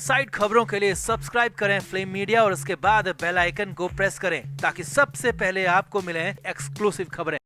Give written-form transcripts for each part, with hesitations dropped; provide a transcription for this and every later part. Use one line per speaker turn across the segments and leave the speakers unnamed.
Side खबरों के लिए सब्सक्राइब करें फ्लेम मीडिया और उसके बाद बेल आइकन को प्रेस करें ताकि सबसे पहले आपको मिले एक्सक्लूसिव खबरें।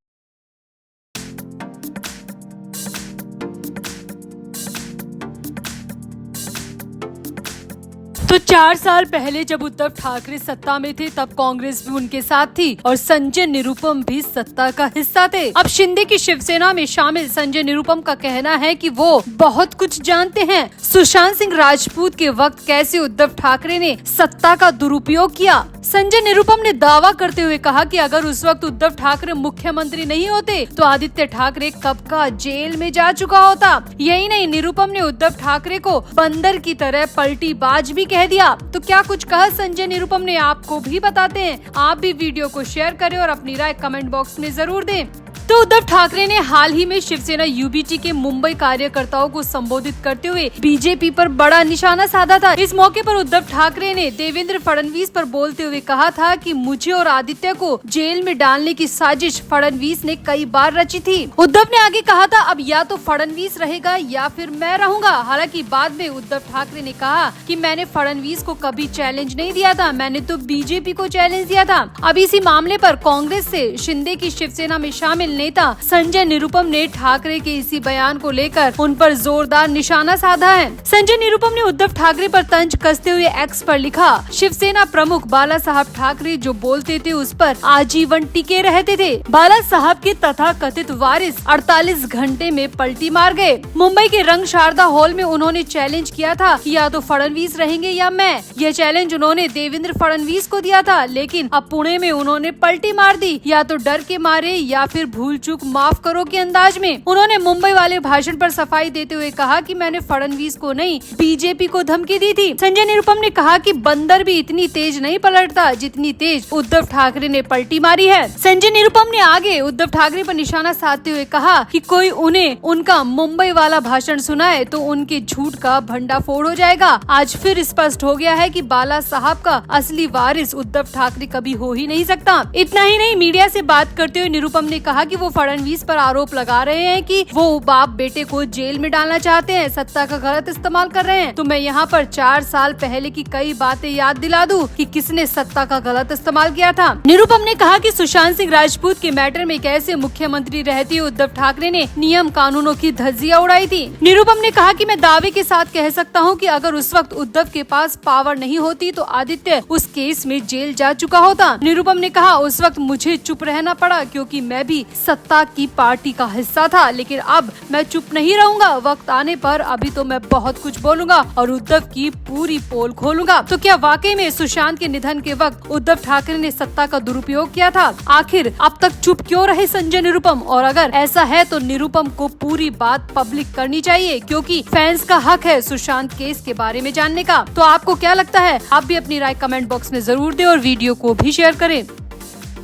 तो 4 साल पहले जब उद्धव ठाकरे सत्ता में थे तब कांग्रेस भी उनके साथ थी और संजय निरुपम भी सत्ता का हिस्सा थे। अब शिंदे की शिवसेना में शामिल संजय निरुपम का कहना है कि वो बहुत कुछ जानते हैं। सुशांत सिंह राजपूत के वक्त कैसे उद्धव ठाकरे ने सत्ता का दुरुपयोग किया। संजय निरुपम ने दावा करते हुए कहा कि अगर उस वक्त उद्धव ठाकरे मुख्यमंत्री नहीं होते तो आदित्य ठाकरे कब का जेल में जा चुका होता। यही नहीं, निरुपम ने उद्धव ठाकरे को बंदर की तरह पलटीबाज भी कह दिया। तो क्या कुछ कहा संजय निरुपम ने, आपको भी बताते हैं। आप भी वीडियो को शेयर करें और अपनी राय कमेंट बॉक्स में जरूर दें। तो उद्धव ठाकरे ने हाल ही में शिवसेना यूबीटी के मुंबई कार्यकर्ताओं को संबोधित करते हुए बीजेपी पर बड़ा निशाना साधा था। इस मौके पर उद्धव ठाकरे ने देवेंद्र फडणवीस पर बोलते हुए कहा था कि मुझे और आदित्य को जेल में डालने की साजिश फडणवीस ने कई बार रची थी। उद्धव ने आगे कहा था, अब या तो फडणवीस रहेगा या फिर मैं रहूंगा। हालांकि बाद में उद्धव ठाकरे ने कहा कि मैंने फडणवीस को कभी चैलेंज नहीं दिया था, मैंने तो बीजेपी को चैलेंज दिया था। अब इसी मामले पर कांग्रेस से शिंदे की शिवसेना में शामिल नेता संजय निरुपम ने ठाकरे के इसी बयान को लेकर उन पर जोरदार निशाना साधा है। संजय निरुपम ने उद्धव ठाकरे पर तंज कसते हुए एक्स पर लिखा, शिवसेना प्रमुख बाला साहब ठाकरे जो बोलते थे उस पर आजीवन टिके रहते थे। बाला साहब के तथाकथित वारिस 48 घंटे में पलटी मार गए। मुंबई के रंग शारदा हॉल में उन्होंने चैलेंज किया था कि या तो फडणवीस रहेंगे या मैं। यह चैलेंज उन्होंने देवेंद्र फडणवीस को दिया था, लेकिन अब पुणे में उन्होंने पलटी मार दी, या तो डर के मारे या फिर भूल चूक माफ करो के अंदाज में। उन्होंने मुंबई वाले भाषण पर सफाई देते हुए कहा कि मैंने फडणवीस को नहीं बीजेपी को धमकी दी थी। संजय निरुपम ने कहा कि बंदर भी इतनी तेज नहीं पलटता जितनी तेज उद्धव ठाकरे ने पलटी मारी है। संजय निरुपम ने आगे उद्धव ठाकरे पर निशाना साधते हुए कहा कि कोई उन्हें उनका मुंबई वाला भाषण सुनाए तो उनके झूठ का भंडाफोड़ हो जाएगा। आज फिर स्पष्ट हो गया है कि बाला साहब का असली वारिस उद्धव ठाकरे कभी हो ही नहीं सकता। इतना ही नहीं, मीडिया से बात करते हुए निरुपम ने कहा कि वो फडणवीस पर आरोप लगा रहे हैं कि वो बाप बेटे को जेल में डालना चाहते हैं, सत्ता का गलत इस्तेमाल कर रहे हैं। तो मैं यहाँ पर 4 साल पहले की कई बातें याद दिला दूं कि किसने सत्ता का गलत इस्तेमाल किया था। निरुपम ने कहा कि सुशांत सिंह राजपूत के मैटर में कैसे मुख्यमंत्री रहते उद्धव ठाकरे ने नियम कानूनों की धज्जियां उड़ाई थी। निरुपम ने कहा कि मैं दावे के साथ कह सकता हूँ कि अगर उस वक्त उद्धव के पास पावर नहीं होती तो आदित्य उस केस में जेल जा चुका होता। निरुपम ने कहा, उस वक्त मुझे चुप रहना पड़ा क्योंकि मैं भी सत्ता की पार्टी का हिस्सा था, लेकिन अब मैं चुप नहीं रहूंगा। वक्त आने पर अभी तो मैं बहुत कुछ बोलूंगा और उद्धव की पूरी पोल खोलूंगा। तो क्या वाकई में सुशांत के निधन के वक्त उद्धव ठाकरे ने सत्ता का दुरुपयोग किया था? आखिर अब तक चुप क्यों रहे संजय निरुपम? और अगर ऐसा है तो निरुपम को पूरी बात पब्लिक करनी चाहिए क्योंकि फैंस का हक है सुशांत केस के बारे में जानने का। तो आपको क्या लगता है? आप भी अपनी राय कमेंट बॉक्स में जरूर दें और वीडियो को भी शेयर करें।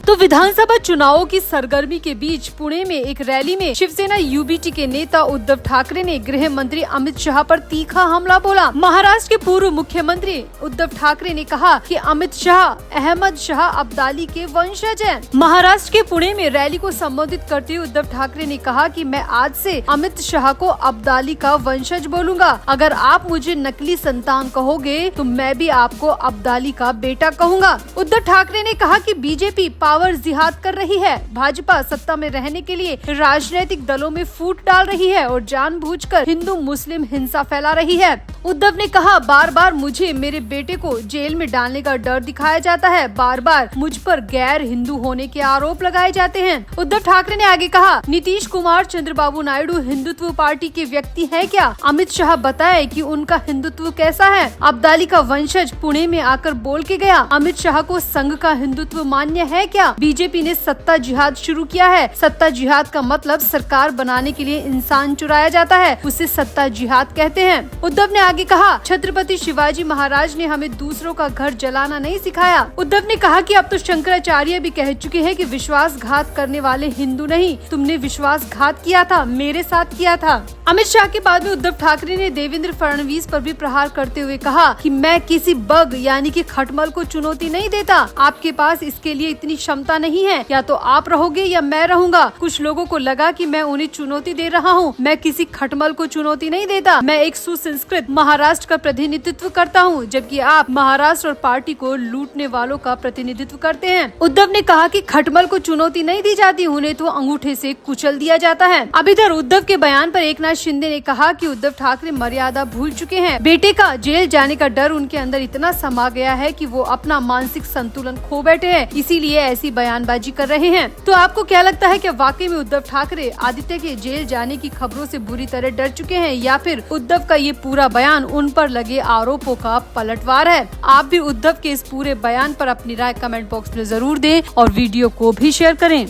तो विधानसभा चुनावों की सरगर्मी के बीच पुणे में एक रैली में शिवसेना यूबीटी के नेता उद्धव ठाकरे ने गृह मंत्री अमित शाह पर तीखा हमला बोला। महाराष्ट्र के पूर्व मुख्यमंत्री उद्धव ठाकरे ने कहा कि अमित शाह अहमद शाह अब्दाली के वंशज हैं। महाराष्ट्र के पुणे में रैली को संबोधित करते हुए उद्धव ठाकरे ने कहा कि मैं आज से अमित शाह को अब्दाली का वंशज बोलूंगा। अगर आप मुझे नकली संतान कहोगे तो मैं भी आपको अब्दाली का बेटा कहूँगा। उद्धव ठाकरे ने कहा कि बीजेपी पावर जिहाद कर रही है। भाजपा सत्ता में रहने के लिए राजनीतिक दलों में फूट डाल रही है और जानबूझकर हिंदू मुस्लिम हिंसा फैला रही है। उद्धव ने कहा, बार बार मुझे मेरे बेटे को जेल में डालने का डर दिखाया जाता है, बार बार मुझ पर गैर हिंदू होने के आरोप लगाए जाते हैं। उद्धव ठाकरे ने आगे कहा, नीतीश कुमार चंद्रबाबू नायडू हिंदुत्व पार्टी के व्यक्ति है क्या? अमित शाह बताए कि उनका हिंदुत्व कैसा है। अब्दाली का वंशज पुणे में आकर बोल के गया। अमित शाह को संघ का हिंदुत्व मान्य है क्या? बीजेपी ने सत्ता जिहाद शुरू किया है। सत्ता जिहाद का मतलब सरकार बनाने के लिए इंसान चुराया जाता है, उसे सत्ता जिहाद कहते हैं। उद्धव ने आगे कहा, छत्रपति शिवाजी महाराज ने हमें दूसरों का घर जलाना नहीं सिखाया। उद्धव ने कहा कि अब तो शंकराचार्य भी कह चुके हैं कि विश्वासघात करने वाले हिंदू नहीं, तुमने विश्वासघात किया था, मेरे साथ किया था। अमित शाह के बाद में उद्धव ठाकरे ने देवेंद्र फडणवीस पर भी प्रहार करते हुए कहा कि मैं किसी बग यानी कि खटमल को चुनौती नहीं देता। आपके पास इसके लिए इतनी क्षमता नहीं है, या तो आप रहोगे या मैं रहूंगा। कुछ लोगों को लगा कि मैं उन्हें चुनौती दे रहा हूँ। मैं किसी खटमल को चुनौती नहीं देता। मैं एक सुसंस्कृत महाराष्ट्र का प्रतिनिधित्व करता हूँ, जबकि आप महाराष्ट्र और पार्टी को लूटने वालों का प्रतिनिधित्व करते हैं। उद्धव ने कहा कि खटमल को चुनौती नहीं दी जाती, उन्हें तो अंगूठे से कुचल दिया जाता है। अब इधर उद्धव के बयान पर एकनाथ शिंदे ने कहा कि उद्धव ठाकरे मर्यादा भूल चुके हैं। बेटे का जेल जाने का डर उनके अंदर इतना समा गया है कि वो अपना मानसिक संतुलन खो बैठे हैं, इसीलिए ऐसी बयानबाजी कर रहे हैं। तो आपको क्या लगता है कि वाकई में उद्धव ठाकरे आदित्य के जेल जाने की खबरों से बुरी तरह डर चुके हैं, या फिर उद्धव का ये पूरा बयान उन पर लगे आरोपों का पलटवार है? आप भी उद्धव के इस पूरे बयान पर अपनी राय कमेंट बॉक्स में जरूर दें और वीडियो को भी शेयर करें।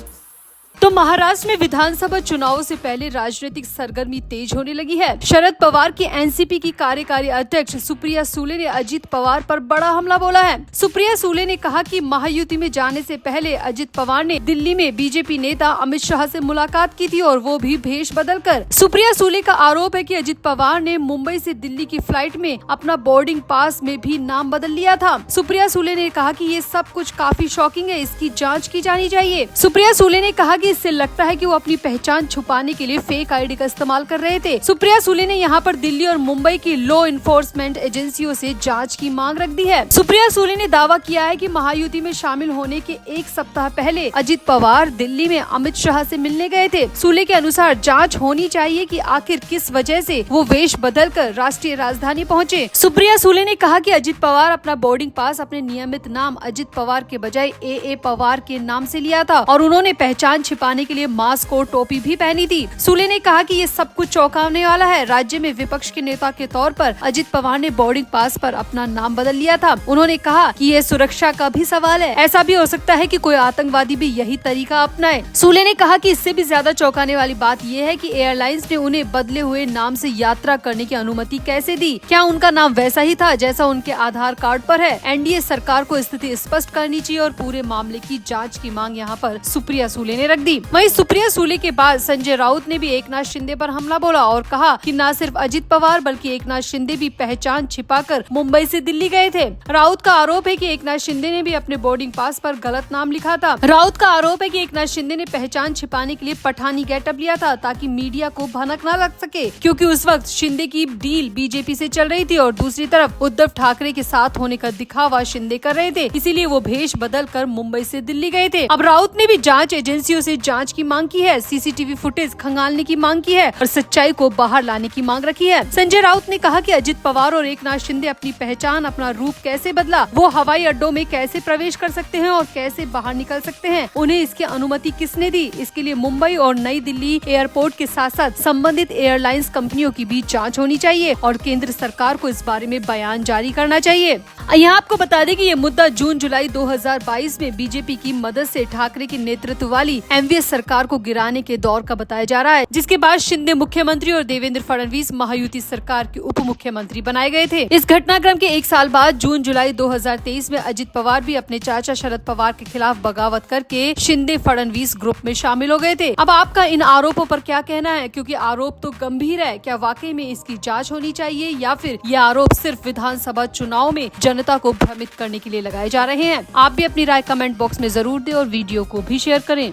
तो महाराष्ट्र में विधानसभा चुनावों से पहले राजनीतिक सरगर्मी तेज होने लगी है। शरद पवार की एनसीपी की कार्यकारी अध्यक्ष सुप्रिया सुले ने अजित पवार पर बड़ा हमला बोला है। सुप्रिया सुले ने कहा कि महायुति में जाने से पहले अजित पवार ने दिल्ली में बीजेपी नेता अमित शाह से मुलाकात की थी, और वो भी भेष बदलकर। सुप्रिया सुले का आरोप है कि अजित पवार ने मुंबई से दिल्ली की फ्लाइट में अपना बोर्डिंग पास में भी नाम बदल लिया था। सुप्रिया सुले ने कहा कि ये सब कुछ काफी शॉकिंग है, इसकी जाँच की जानी चाहिए। सुप्रिया सुले ने कहा कि इससे लगता है कि वो अपनी पहचान छुपाने के लिए फेक आईडी का इस्तेमाल कर रहे थे। सुप्रिया सुले ने यहाँ पर दिल्ली और मुंबई की लॉ इन्फोर्समेंट एजेंसियों से जांच की मांग रख दी है। सुप्रिया सुले ने दावा किया है कि महायुति में शामिल होने के एक सप्ताह पहले अजित पवार दिल्ली में अमित शाह से मिलने गए थे। सुले के अनुसार जाँच होनी चाहिए कि आखिर किस वजह से वो वेश बदलकर राष्ट्रीय राजधानी पहुँचे। सुप्रिया सुले ने कहा कि अजित पवार अपना बोर्डिंग पास अपने नियमित नाम अजित पवार के बजाय ए पवार के नाम से लिया था, और उन्होंने पहचान छिपाने के लिए मास्क और टोपी भी पहनी थी। सुले ने कहा कि ये सब कुछ चौंकाने वाला है। राज्य में विपक्ष के नेता के तौर पर अजित पवार ने बोर्डिंग पास पर अपना नाम बदल लिया था। उन्होंने कहा कि ये सुरक्षा का भी सवाल है, ऐसा भी हो सकता है कि कोई आतंकवादी भी यही तरीका अपनाए। सुले ने कहा कि इससे भी ज्यादा चौंकाने वाली बात ये है कि एयरलाइंस ने उन्हें बदले हुए नाम से यात्रा करने की अनुमति कैसे दी? क्या उनका नाम वैसा ही था जैसा उनके आधार कार्ड पर है? एनडीए सरकार को स्थिति स्पष्ट करनी चाहिए और पूरे मामले की जाँच की मांग यहाँ पर सुप्रिया सुले ने रख दी। वहीं सुप्रिया सुले के बाद संजय राउत ने भी एकनाथ शिंदे पर हमला बोला और कहा कि न सिर्फ अजित पवार बल्कि एकनाथ शिंदे भी पहचान छिपाकर मुंबई से दिल्ली गए थे। राउत का आरोप है कि एकनाथ शिंदे ने भी अपने बोर्डिंग पास पर गलत नाम लिखा था। राउत का आरोप है कि एकनाथ शिंदे ने पहचान छिपाने के लिए पठानी गेटअप लिया था ताकि मीडिया को भनक न लग सके, क्योंकि उस वक्त शिंदे की डील बीजेपी से चल रही थी और दूसरी तरफ उद्धव ठाकरे के साथ होने का दिखावा शिंदे कर रहे थे, इसीलिए वो भेष बदल कर मुंबई से दिल्ली गए थे। अब राउत ने भी जांच एजेंसियों से जांच की मांग की है, सीसीटीवी फुटेज खंगालने की मांग की है और सच्चाई को बाहर लाने की मांग रखी है। संजय राउत ने कहा कि अजित पवार और एकनाथ शिंदे अपनी पहचान, अपना रूप कैसे बदला, वो हवाई अड्डों में कैसे प्रवेश कर सकते हैं और कैसे बाहर निकल सकते हैं, उन्हें इसकी अनुमति किसने दी? इसके लिए मुंबई और नई दिल्ली एयरपोर्ट के साथ साथ संबंधित एयरलाइंस कंपनियों की भी जाँच होनी चाहिए और केंद्र सरकार को इस बारे में बयान जारी करना चाहिए। यहाँ आपको बता दें कि ये मुद्दा जून जुलाई 2022 में बीजेपी की मदद से ठाकरे के नेतृत्व वाली एमवीएस सरकार को गिराने के दौर का बताया जा रहा है, जिसके बाद शिंदे मुख्यमंत्री और देवेंद्र फडणवीस महायुति सरकार के उप मुख्यमंत्री बनाए गए थे। इस घटनाक्रम के एक साल बाद जून जुलाई 2023 में अजित पवार भी अपने चाचा शरद पवार के खिलाफ बगावत करके शिंदे फडणवीस ग्रुप में शामिल हो गए थे। अब आपका इन आरोपों पर क्या कहना है, क्योंकि आरोप तो गंभीर है। क्या वाकई में इसकी जाँच होनी चाहिए या फिर ये आरोप सिर्फ विधानसभा चुनाव में जनता को भ्रमित करने के लिए लगाए जा रहे हैं? आप भी अपनी राय कमेंट बॉक्स में जरूर दें और वीडियो को भी शेयर करें।